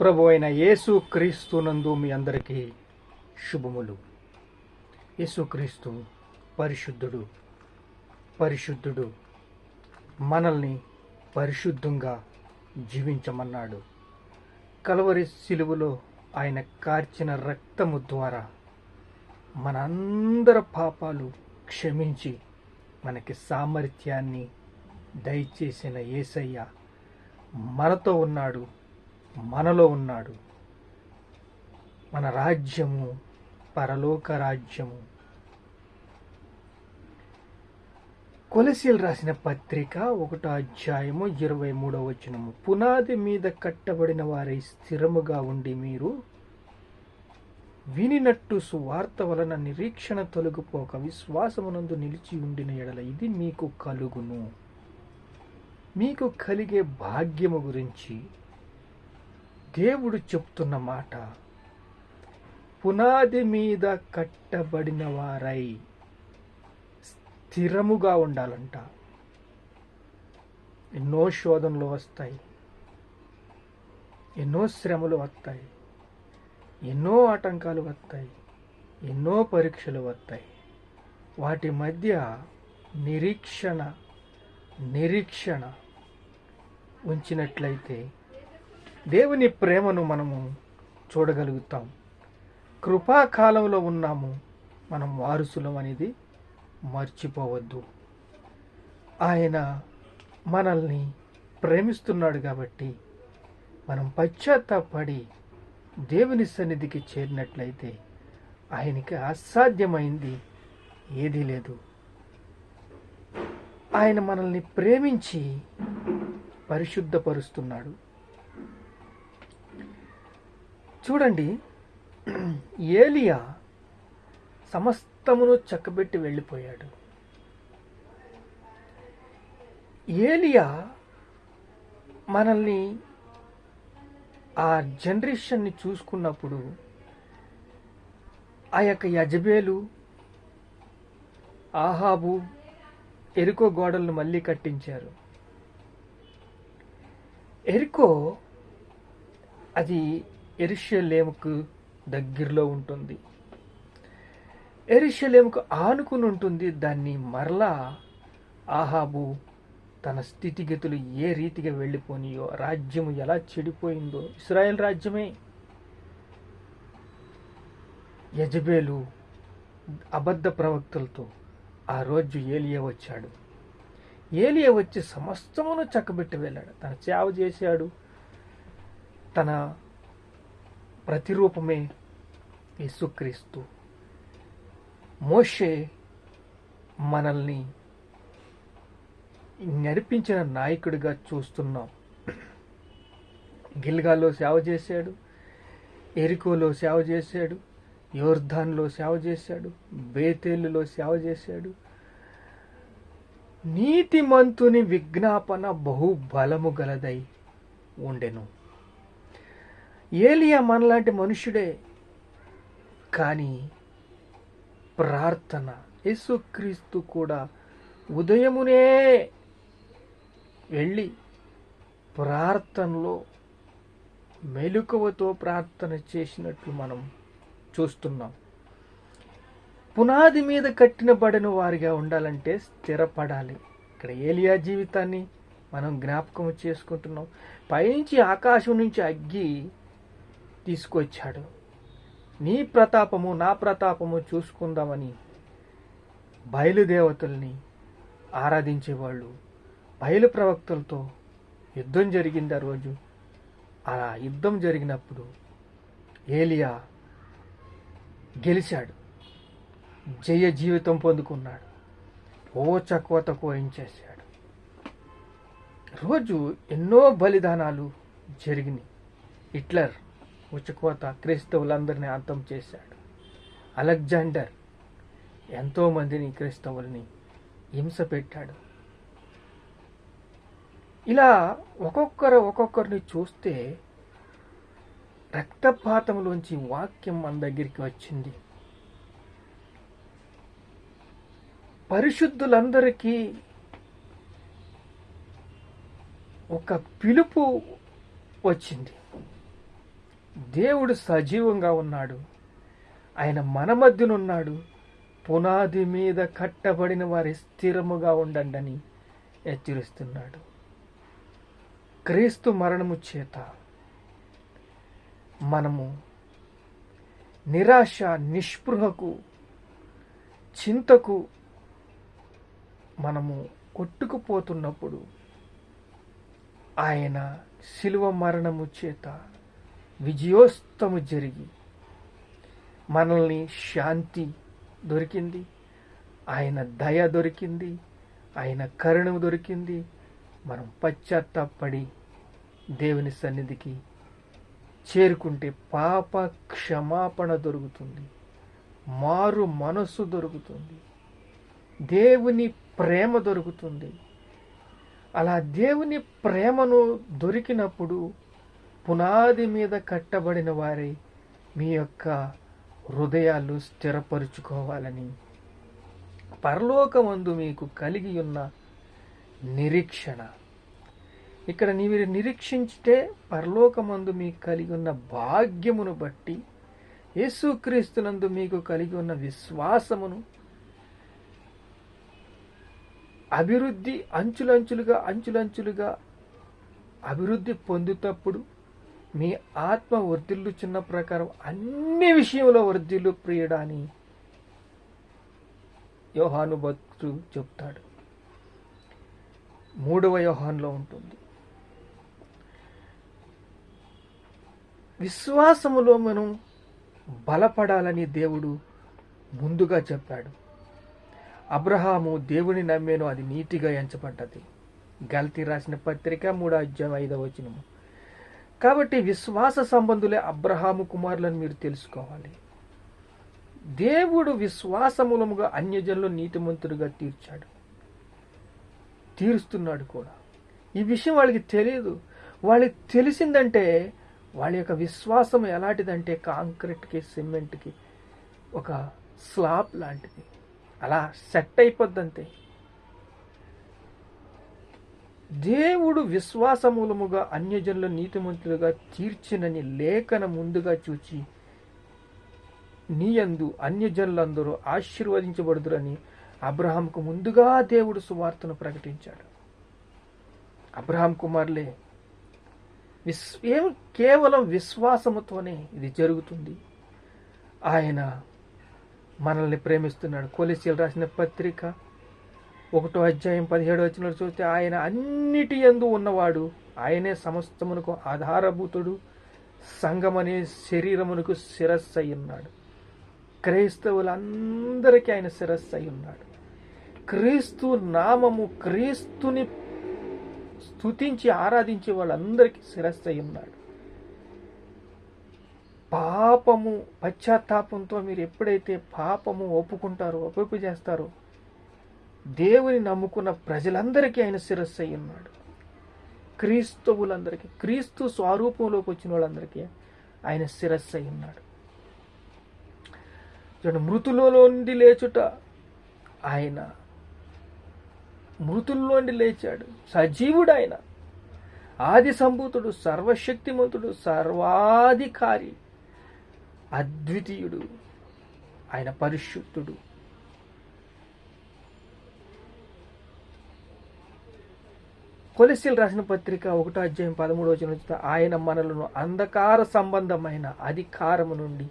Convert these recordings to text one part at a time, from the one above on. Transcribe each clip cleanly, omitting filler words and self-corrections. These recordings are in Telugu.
ప్రభు అయిన యేసు క్రీస్తునందు మీ అందరికీ శుభములు. యేసుక్రీస్తు పరిశుద్ధుడు, పరిశుద్ధుడు. మనల్ని పరిశుద్ధంగా జీవించమన్నాడు. కలవరి శిలువలో ఆయన కార్చిన రక్తము ద్వారా మనందరి పాపాలు క్షమించి మనకి సామర్థ్యాన్ని దయచేసిన యేసయ్య మనతో ఉన్నాడు, మనలో ఉన్నాడు. మన రాజ్యము పరలోక రాజ్యము. కొలసీలు రాసిన పత్రిక 1వ అధ్యాయము 23వ వచనము. పునాది మీద కట్టబడిన వారై స్థిరముగా ఉండి మీరు వినినట్టు సువార్త వలన నిరీక్షణ తొలగిపోక విశ్వాసమునందు నిలిచి ఉండిన ఎడల ఇది మీకు కలుగును. మీకు కలిగే భాగ్యము గురించి దేవుడు చెప్తున్న మాట, పునాది మీద కట్టబడిన వారై స్థిరముగా ఉండాలంట. ఎన్నో శోధనలు వస్తాయి, ఎన్నో శ్రమలు వస్తాయి, ఎన్నో ఆటంకాలు వస్తాయి, ఎన్నో పరీక్షలు వస్తాయి. వాటి మధ్య నిరీక్షణ ఉంచినట్లయితే దేవుని ప్రేమను మనము చూడగలుగుతాం. కృపాకాలంలో ఉన్నాము, మనం వారసులం అనేది మర్చిపోవద్దు. ఆయన మనల్ని ప్రేమిస్తున్నాడు కాబట్టి మనం పశ్చాత్తాపడి దేవుని సన్నిధికి చేరినట్లయితే ఆయనకి అసాధ్యమైంది ఏదీ లేదు. ఆయన మనల్ని ప్రేమించి పరిశుద్ధపరుస్తున్నాడు. చూడండి, ఏలియా సమస్తమును చక్కబెట్టి వెళ్ళిపోయాడు. ఏలియా మనల్ని ఆ జనరేషన్ని చూసుకున్నప్పుడు ఆ యొక్క యజబేలు, ఆహాబు ఎరికో గోడలను మళ్ళీ కట్టించారు. ఎరికో అది యెరూషలేముకు దగ్గరలో ఉంటుంది, యెరూషలేముకు ఆనుకుని ఉంటుంది. దాన్ని మరలా ఆహాబు తన స్థితిగతులు ఏ రీతిగా వెళ్ళిపోనియో, రాజ్యము ఎలా చెడిపోయిందో, ఇశ్రాయేల్ రాజ్యమే. యెజబేలు అబద్ధ ప్రవక్తలతో ఆ రోజు ఏలియా వచ్చాడు. ఏలియా వచ్చి సమస్తమును చక్కబెట్టి వెళ్ళాడు. తన సేవ చేశాడు. తన ప్రతిరూపమే యేసుక్రీస్తు. మోషే మనల్ని నడిపించిన నాయకుడిగా చూస్తున్నాం. గిల్గాల్లో సేవ చేశాడు, ఎరికోలో సేవ చేశాడు, యోర్దాన్లో సేవ చేశాడు, బేతేలులో సేవ చేశాడు. నీతిమంతుని విజ్ఞాపన బహుబలము గలదై ఉండెను. ఏలియా మనలాంటి మనుషుడే, కానీ ప్రార్థన, యేసుక్రీస్తు కూడా ఉదయమునే వెళ్ళి ప్రార్థనలో మెలకువతో ప్రార్థన చేసినట్లు మనం చూస్తున్నాం. పునాది మీద కట్టినబడిన వారిగా ఉండాలంటే స్థిరపడాలి. ఇక్కడ ఏలియా జీవితాన్ని మనం జ్ఞాపకం చేసుకుంటున్నాం. పైనుంచి ఆకాశం నుంచి అగ్గి తీసుకొచ్చాడు. నీ ప్రతాపము నా ప్రతాపము చూసుకుందామని బయలుదేవతల్ని ఆరాధించేవాళ్ళు, బయలు ప్రవక్తలతో యుద్ధం జరిగింది. ఆ రోజు ఆ యుద్ధం జరిగినప్పుడు ఏలియా గెలిచాడు, జయ జీవితం పొందుకున్నాడు, చక్కువ కోయించేశాడు. రోజు ఎన్నో బలిదానాలు జరిగినాయి. హిట్లర్ ఉచకోత క్రైస్తవులందరినీ అంతం చేశాడు. అలెగ్జాండర్ ఎంతోమందిని క్రైస్తవుల్ని హింస పెట్టాడు. ఇలా ఒక్కొక్కరిని చూస్తే రక్తపాతంలోంచి వాక్యం మన దగ్గరికి వచ్చింది. పరిశుద్ధులందరికీ ఒక పిలుపు వచ్చింది. దేవుడు సజీవంగా ఉన్నాడు. ఆయన మన మధ్యనున్నాడు. పునాది మీద కట్టబడిన వారి స్థిరముగా ఉండండి అని హెచ్చరిస్తున్నాడు. క్రీస్తు మరణము చేత మనము నిరాశ, నిస్పృహకు, చింతకు మనము కొట్టుకుపోతున్నప్పుడు ఆయన శిలువ మరణము చేత విజయోస్తము జరిగి మనల్ని శాంతి దొరికింది, ఆయన దయ దొరికింది, ఆయన కరుణ దొరికింది. మనం పశ్చాత్తాపడి దేవుని సన్నిధికి చేరుకుంటే పాప క్షమాపణ దొరుకుతుంది, మారు మనస్సు దొరుకుతుంది, దేవుని ప్రేమ దొరుకుతుంది. అలా దేవుని ప్రేమను దొరికినప్పుడు పునాది మీద కట్టబడిన వారి మీ యొక్క హృదయాలు స్థిరపరుచుకోవాలని పరలోకమందు మీకు కలిగి ఉన్న నిరీక్షణ. ఇక్కడ మీరు నిరీక్షించితే పరలోకమందు మీకు కలిగి ఉన్న భాగ్యమును బట్టి యేసుక్రీస్తునందు మీకు కలిగి ఉన్న విశ్వాసమును అభివృద్ధి అంచులంచులుగా అభివృద్ధి పొందుతప్పుడు మీ ఆత్మ వర్ధిల్లుచున్న ప్రకారం అన్ని విషయంలో వర్ధిల్లు ప్రియుడాని యోహాను భక్తుడు చెప్తాడు. 3వ యోహానులో ఉంటుంది. విశ్వాసములో మనం బలపడాలని దేవుడు ముందుగా చెప్పాడు. అబ్రహాము దేవుని నమ్మేను, అది నీతిగా ఎంచబడ్డది. గల్తీ రాసిన పత్రిక 3వ అధ్యాయం 5వ వచనము. కాబట్టి విశ్వాస సంబంధులే అబ్రహాము కుమారులను మీరు తెలుసుకోవాలి. దేవుడు విశ్వాసమూలముగా అన్యజనులు నీతిమంతులుగా తీరుస్తున్నాడు కూడా. ఈ విషయం వాళ్ళకి తెలియదు. వాళ్ళకి తెలిసిందంటే వాళ్ళ యొక్క విశ్వాసం ఎలాంటిదంటే కాంక్రీట్కి, సిమెంట్కి ఒక స్లాబ్ లాంటిది, అలా సెట్ అయిపోద్దంతే. దేవుడు విశ్వాసమూలముగా అన్యజనుల నీతిమంతులుగా తీర్చినని లేఖన ముందుగా చూచి నీయందు అన్యజనులందరూ ఆశీర్వదించబడుదురని అబ్రహాంకు ముందుగా దేవుడు సువార్తను ప్రకటించాడు. అబ్రహాం కుమారులే కేవలం విశ్వాసముతోనే ఇది జరుగుతుంది. ఆయన మనల్ని ప్రేమిస్తున్నాడు. కొలొస్సీయులకు రాసిన పత్రిక 1వ అధ్యాయం 17వ వచనంలో చూస్తే ఆయన అన్నిటి యందు ఉన్నవాడు, ఆయనే సమస్తమునకు ఆధారభూతుడు, సంఘమనే శరీరమునకు శిరస్సు అయి ఉన్నాడు. క్రైస్తవులందరికీ ఆయన శిరస్సు అయి ఉన్నాడు. క్రీస్తు నామము, క్రీస్తుని స్తుతించి ఆరాధించే వాళ్ళందరికీ శిరస్సు అయి ఉన్నాడు. పాపము పశ్చాత్తాపంతో మీరు ఎప్పుడైతే పాపము ఒప్పుకుంటారో, ఒప్పు చేస్తారో, దేవుని నమ్ముకున్న ప్రజలందరికీ ఆయన శిరస్సు అయి ఉన్నాడు. క్రీస్తువులందరికీ, క్రీస్తు స్వరూపంలోకి వచ్చిన వాళ్ళందరికీ ఆయన శిరస్సు అయి ఉన్నాడు. మృతులలో నుండి లేచుట, ఆయన మృతుల్లోండి లేచాడు. సజీవుడు ఆయన, ఆది సంభూతుడు, సర్వశక్తిమంతుడు, సర్వాధికారి, అద్వితీయుడు, ఆయన పరిశుద్ధుడు. కొలొస్సీయులకు రాసిన పత్రిక 1వ అధ్యాయం 13వ వచనం ఆయన మనలను అంధకార సంబంధమైన అధికారము నుండి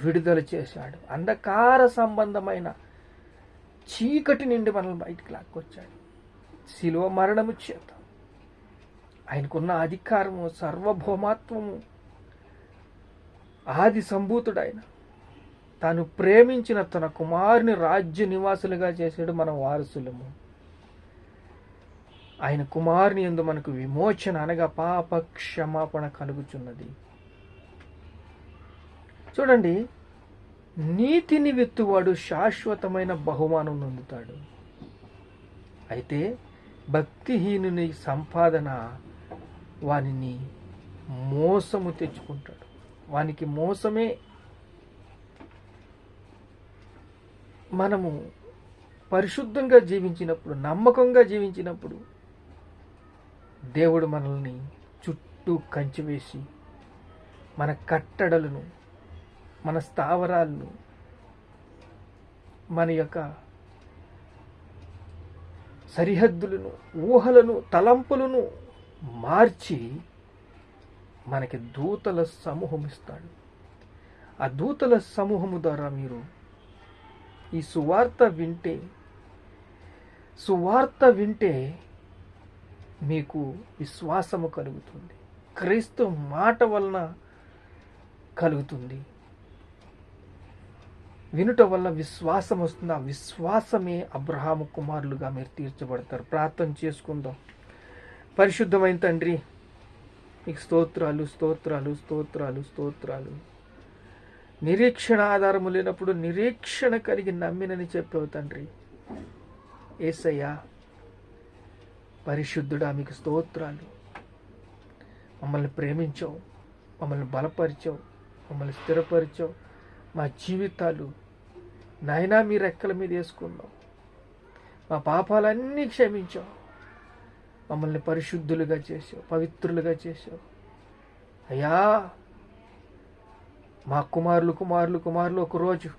విడుదల చేశాడు. అంధకార సంబంధమైన చీకటి నుండి మనల్ని బయటికి లాక్కొచ్చాడు. శిలువ మరణము చేత ఆయనకున్న అధికారము, సార్వభౌమత్వము, ఆది సంభూతుడైన తాను ప్రేమించిన తన కుమారుని రాజ్య నివాసులుగా చేశాడు. మనం వారసులము. ఆయన కుమారుని యందు మనకు విమోచన అనగా పాప క్షమాపణ కలుగుచున్నది. చూడండి, నీతిని విత్తువాడు శాశ్వతమైన బహుమానం పొందుతాడు. అయితే భక్తిహీనుని సంపాదన వానిని మోసము తెచ్చుకుంటాడు. వానికి మోసమే. మనము పరిశుద్ధంగా జీవించినప్పుడు, నమ్మకంగా జీవించినప్పుడు దేవుడు మనల్ని చుట్టూ కంచి వేసి మన కట్టడలను, మన స్థావరాలను, మన యొక్క సరిహద్దులను, ఊహలను, తలంపులను మార్చి మనకి దూతల సమూహం ఇస్తాడు. ఆ దూతల సమూహము ద్వారా మీరు ఈ సువార్త వింటే మీకు విశ్వాసము కలుగుతుంది. క్రీస్తు మాట వలన కలుగుతుంది. వినుట వల్ల విశ్వాసం వస్తుంది. ఆ విశ్వాసమే అబ్రహాము కుమారులుగా మీరు తీర్చబడతారు. ప్రార్థన చేసుకుందాం. పరిశుద్ధమైన తండ్రి, మీకు స్తోత్రాలు స్తోత్రాలు స్తోత్రాలు స్తోత్రాలు. నిరీక్షణ ఆధారము లేనప్పుడు నిరీక్షణ కలిగి నమ్మినని చెప్పావు తండ్రి. యేసయ్యా పరిశుద్ధుడా, మీకు స్తోత్రాలు. మమ్మల్ని ప్రేమించావు, మమ్మల్ని బలపరిచావు, మమ్మల్ని స్థిరపరిచావు. మా జీవితాలు నాయనా మీ రెక్కల మీద వేసుకున్నావు. మా పాపాలన్నీ క్షమించావు. మమ్మల్ని పరిశుద్ధులుగా చేసావు, పవిత్రులుగా చేసావు. అయ్యా, మా కుమారులు ఒకరోజు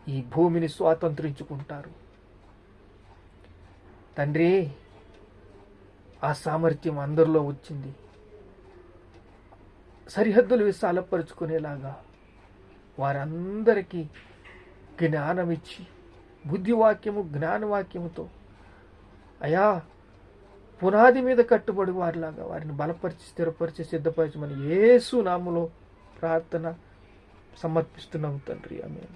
ఈ భూమిని స్వాతంత్రించుకుంటారు తండ్రి. ఆ సామర్థ్యం అందరిలో వచ్చింది. సరిహద్దులు విశాలపరుచుకునేలాగా వారందరికీ జ్ఞానమిచ్చి, బుద్ధివాక్యము జ్ఞానవాక్యముతో అయా పునాది మీద కట్టుబడి వారిలాగా వారిని బలపరిచి, స్థిరపరిచి, సిద్ధపరచమని యేసు నామములో ప్రార్థన సమర్పిస్తున్నాము తండ్రి. ఆమేన్.